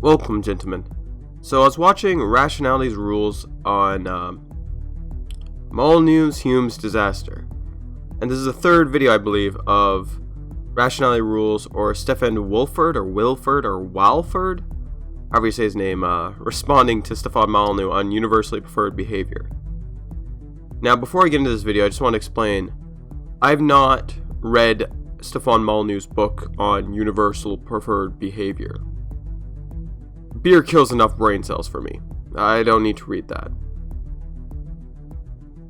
Welcome, gentlemen. So I was watching Rationality Rules on Molyneux Hume's Disaster. And this is the third video, I believe, of Rationality Rules, or Stefan Wilford, or Walford, however you say his name, responding to Stefan Molyneux on universally preferred behavior. Now, before I get into this video, I just want to explain, I've not read Stefan Molyneux's book on universal preferred behavior. Beer kills enough brain cells for me. I don't need to read that.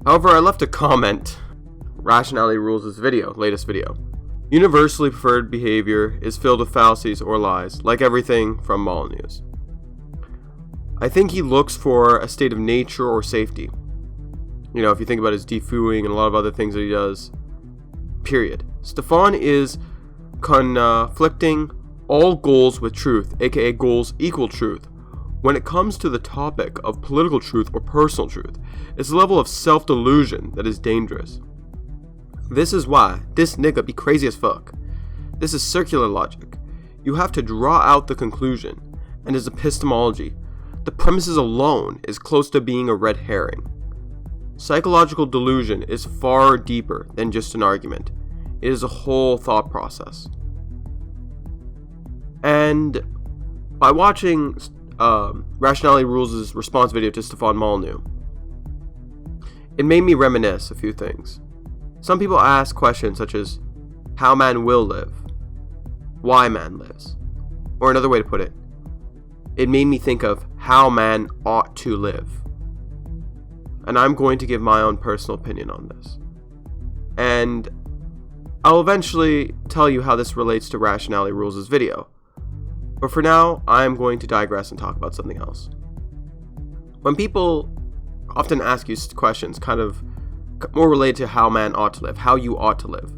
However, I left a comment. Rationality Rules' latest video. Universally preferred behavior is filled with fallacies or lies, like everything from Molyneux. I think he looks for a state of nature or safety. You know, if you think about his defooing and a lot of other things that he does, period. Stefan is conflicting all goals with truth, aka goals equal truth. When it comes to the topic of political truth or personal truth, it's a level of self-delusion that is dangerous. This is why this nigga be crazy as fuck. This is circular logic. You have to draw out the conclusion, and his epistemology, the premises alone, is close to being a red herring. Psychological delusion is far deeper than just an argument. It is a whole thought process. And by watching Rationality Rules' response video to Stefan Molyneux, it made me reminisce a few things. Some people ask questions such as, how man will live, why man lives, or another way to put it, it made me think of how man ought to live. And I'm going to give my own personal opinion on this. And I'll eventually tell you how this relates to Rationality Rules' video. But for now, I'm going to digress and talk about something else. When people often ask you questions kind of more related to how man ought to live, how you ought to live,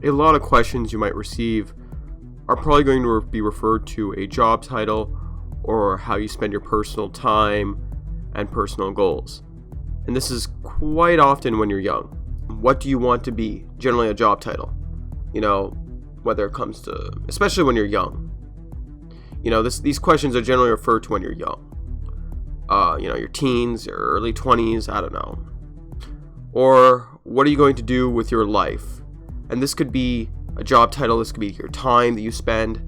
a lot of questions you might receive are probably going to be referred to a job title or how you spend your personal time and personal goals. And this is quite often when you're young. What do you want to be? Generally a job title. You know, whether it comes to, especially when you're young. You know, these questions are generally referred to when you're young. You know, your teens, your early 20s, I don't know. Or, what are you going to do with your life? And this could be a job title, this could be your time that you spend.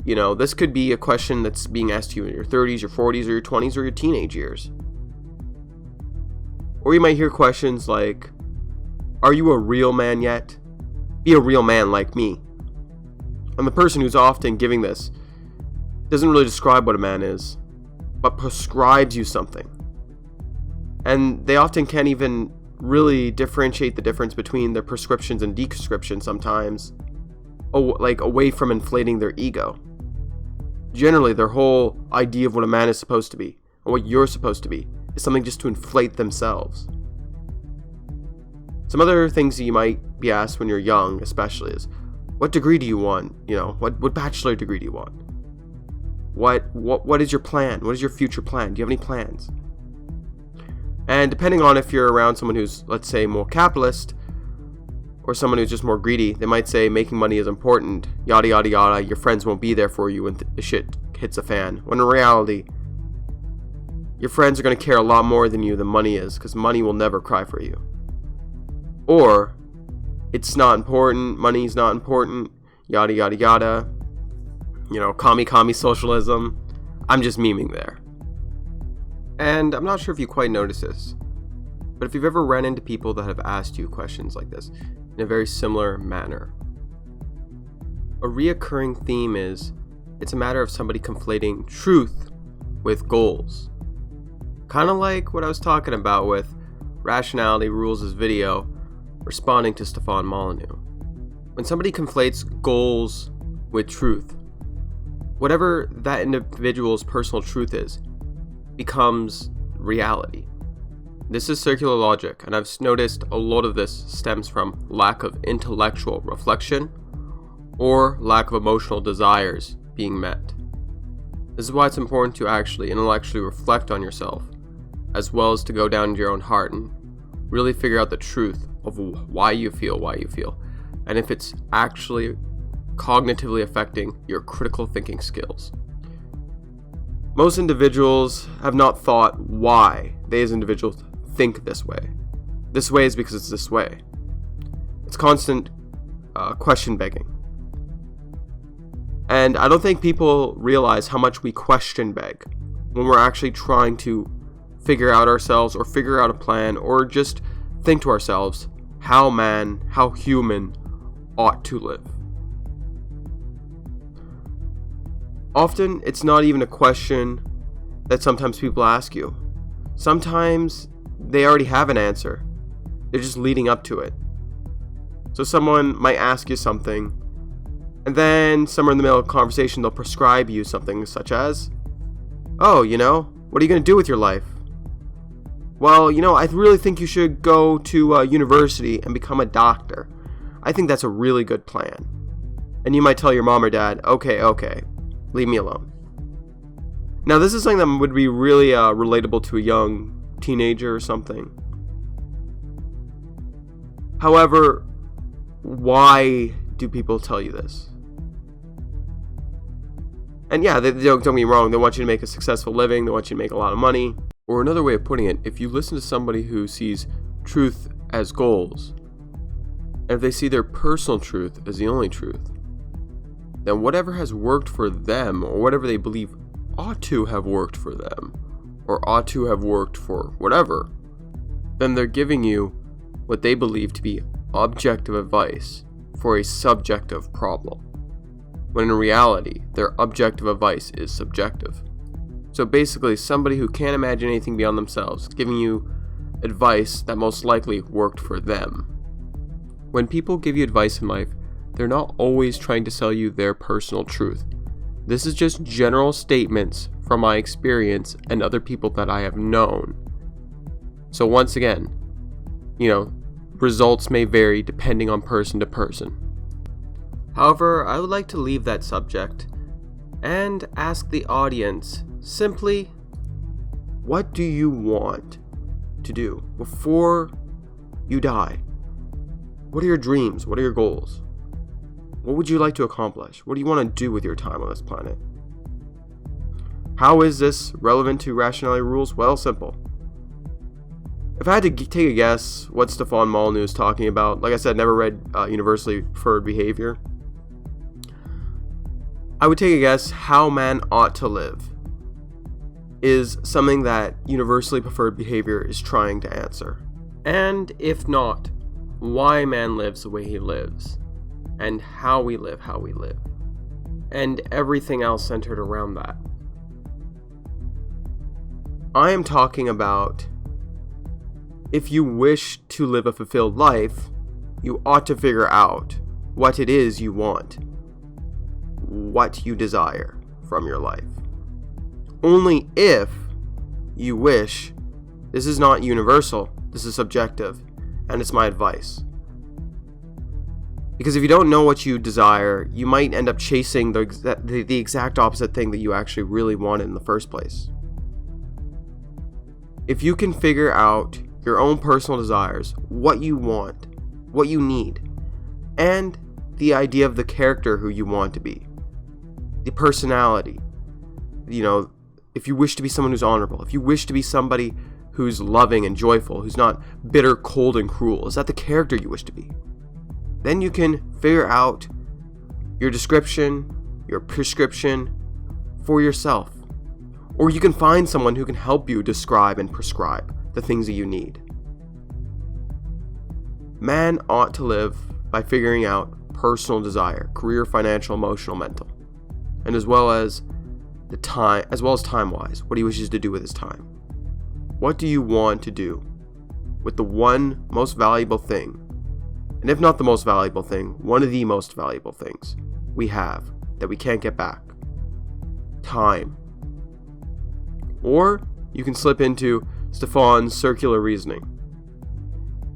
You know, this could be a question that's being asked to you in your 30s, your 40s, or your 20s, or your teenage years. Or you might hear questions like, are you a real man yet? Be a real man like me. And the person who's often giving this doesn't really describe what a man is, but prescribes you something. And they often can't even really differentiate the difference between their prescriptions and descriptions sometimes, like away from inflating their ego. Generally, their whole idea of what a man is supposed to be, or what you're supposed to be, is something just to inflate themselves. Some other things that you might be asked when you're young, especially, is, what degree do you want? You know, what bachelor degree do you want? What is your plan? What is your future plan? Do you have any plans? And depending on if you're around someone who's, let's say, more capitalist, or someone who's just more greedy, they might say making money is important, yada yada yada, your friends won't be there for you when the shit hits a fan. When in reality, your friends are going to care a lot more than money is, because money will never cry for you. Or, it's not important, money's not important, yada yada yada. You know, commie socialism. I'm just memeing there. And I'm not sure if you quite noticed this, but if you've ever ran into people that have asked you questions like this in a very similar manner, a reoccurring theme is, it's a matter of somebody conflating truth with goals. Kind of like what I was talking about with Rationality Rules' video responding to Stefan Molyneux. When somebody conflates goals with truth, whatever that individual's personal truth is, becomes reality. This is circular logic, and I've noticed a lot of this stems from lack of intellectual reflection or lack of emotional desires being met. This is why it's important to actually intellectually reflect on yourself, as well as to go down into your own heart and really figure out the truth of why you feel, and if it's actually cognitively affecting your critical thinking skills. Most individuals have not thought why they as individuals think this way. This way is because it's this way. It's constant question begging. And I don't think people realize how much we question beg when we're actually trying to figure out ourselves or figure out a plan or just think to ourselves how human ought to live. Often, it's not even a question that sometimes people ask you. Sometimes they already have an answer. They're just leading up to it. So someone might ask you something, and then somewhere in the middle of a conversation, they'll prescribe you something such as, "Oh, what are you going to do with your life?" "Well, I really think you should go to university and become a doctor. I think that's a really good plan." And you might tell your mom or dad, okay, leave me alone. Now, this is something that would be really relatable to a young teenager or something. However, why do people tell you this? And yeah, don't get me wrong, they want you to make a successful living, they want you to make a lot of money. Or another way of putting it, if you listen to somebody who sees truth as goals, and if they see their personal truth as the only truth, then whatever has worked for them, or whatever they believe ought to have worked for them, or ought to have worked for whatever, then they're giving you what they believe to be objective advice for a subjective problem, when in reality, their objective advice is subjective. So basically, somebody who can't imagine anything beyond themselves giving you advice that most likely worked for them. When people give you advice in life, they're not always trying to sell you their personal truth. This is just general statements from my experience and other people that I have known. So once again, results may vary depending on person to person. However, I would like to leave that subject and ask the audience simply, what do you want to do before you die? What are your dreams? What are your goals? What would you like to accomplish? What do you want to do with your time on this planet? How is this relevant to rationality rules? Well, simple. If I had to take a guess what Stefan Molyneux is talking about, like I said, never read Universally Preferred Behavior, I would take a guess how man ought to live is something that universally preferred behavior is trying to answer. And if not, why man lives the way he lives, and how we live, and everything else centered around that. I am talking about, if you wish to live a fulfilled life, you ought to figure out what it is you want, what you desire from your life. Only if you wish. This is not universal, this is subjective, and it's my advice. Because if you don't know what you desire, you might end up chasing the exact opposite thing that you actually really wanted in the first place. If you can figure out your own personal desires, what you want, what you need, and the idea of the character who you want to be, the personality, if you wish to be someone who's honorable, if you wish to be somebody who's loving and joyful, who's not bitter, cold, and cruel, is that the character you wish to be? Then you can figure out your description, your prescription for yourself. Or you can find someone who can help you describe and prescribe the things that you need. Man ought to live by figuring out personal desire, career, financial, emotional, mental, and as well as time-wise, what he wishes to do with his time. What do you want to do with the one most valuable thing, and if not the most valuable thing, one of the most valuable things we have that we can't get back? Time. Or you can slip into Stefan's circular reasoning.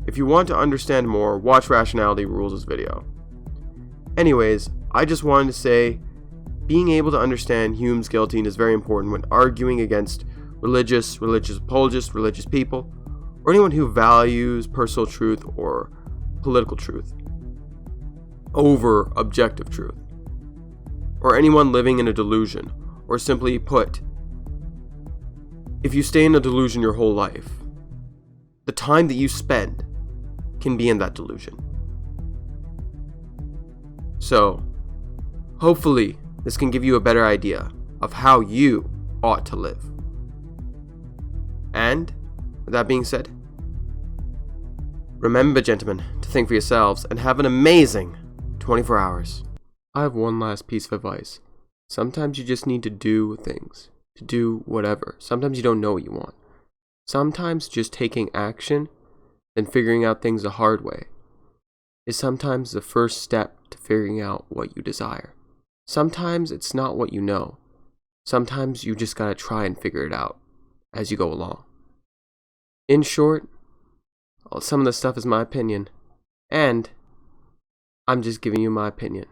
If you want to understand more, watch Rationality Rules' video. Anyways, I just wanted to say, being able to understand Hume's guillotine is very important when arguing against religious apologists, religious people, or anyone who values personal truth or political truth over objective truth, or anyone living in a delusion, or simply put, if you stay in a delusion your whole life, the time that you spend can be in that delusion. So, hopefully, this can give you a better idea of how you ought to live. And, with that being said, remember, gentlemen, to think for yourselves and have an amazing 24 hours. I have one last piece of advice. Sometimes you just need to do things, to do whatever. Sometimes you don't know what you want. Sometimes just taking action and figuring out things the hard way is sometimes the first step to figuring out what you desire. Sometimes it's not what you know. Sometimes you just gotta try and figure it out as you go along. In short, some of the stuff is my opinion, and I'm just giving you my opinion.